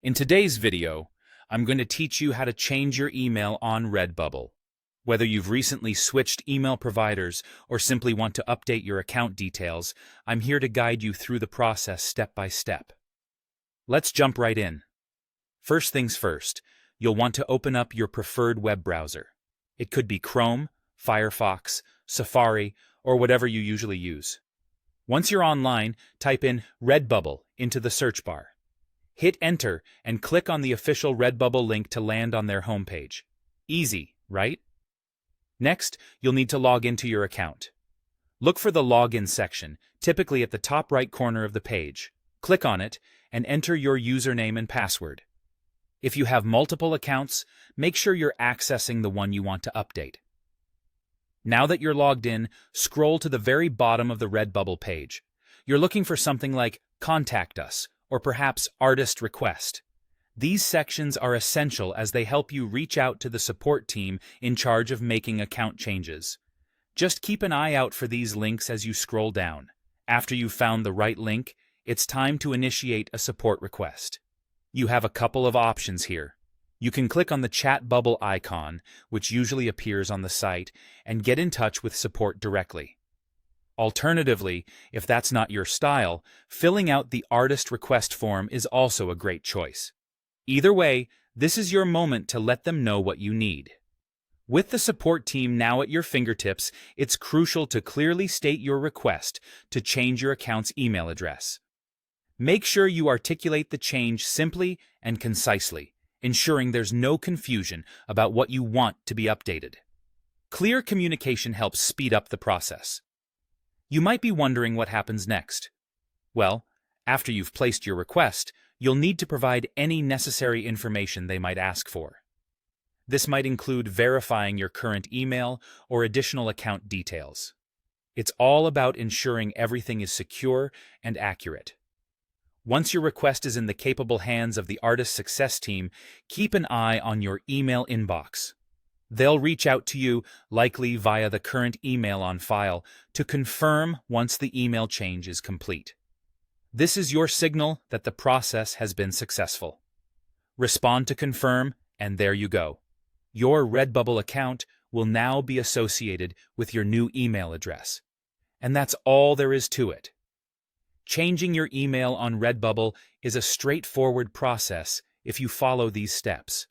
In today's video, I'm going to teach you how to change your email on Redbubble. Whether you've recently switched email providers or simply want to update your account details, I'm here to guide you through the process step by step. Let's jump right in. First things first, you'll want to open up your preferred web browser. It could be Chrome, Firefox, Safari, or whatever you usually use. Once you're online, type in Redbubble into the search bar. Hit enter and click on the official Redbubble link to land on their homepage. Easy, right? Next, you'll need to log into your account. Look for the Login section, typically at the top right corner of the page. Click on it and enter your username and password. If you have multiple accounts, make sure you're accessing the one you want to update. Now that you're logged in, scroll to the very bottom of the Redbubble page. You're looking for something like Contact Us, or perhaps Artist Request. These sections are essential as they help you reach out to the support team in charge of making account changes. Just keep an eye out for these links as you scroll down. After you've found the right link, it's time to initiate a support request. You have a couple of options here. You can click on the chat bubble icon, which usually appears on the site, and get in touch with support directly. Alternatively, if that's not your style, filling out the artist request form is also a great choice. Either way, this is your moment to let them know what you need. With the support team now at your fingertips, it's crucial to clearly state your request to change your account's email address. Make sure you articulate the change simply and concisely, ensuring there's no confusion about what you want to be updated. Clear communication helps speed up the process. You might be wondering what happens next. Well, after you've placed your request, you'll need to provide any necessary information they might ask for. This might include verifying your current email or additional account details. It's all about ensuring everything is secure and accurate. Once your request is in the capable hands of the artist success team, keep an eye on your email inbox. They'll reach out to you, likely via the current email on file, to confirm once the email change is complete. This is your signal that the process has been successful. Respond to confirm, and there you go. Your Redbubble account will now be associated with your new email address. And that's all there is to it. Changing your email on Redbubble is a straightforward process if you follow these steps.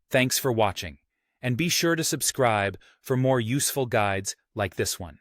Thanks for watching. And be sure to subscribe for more useful guides like this one.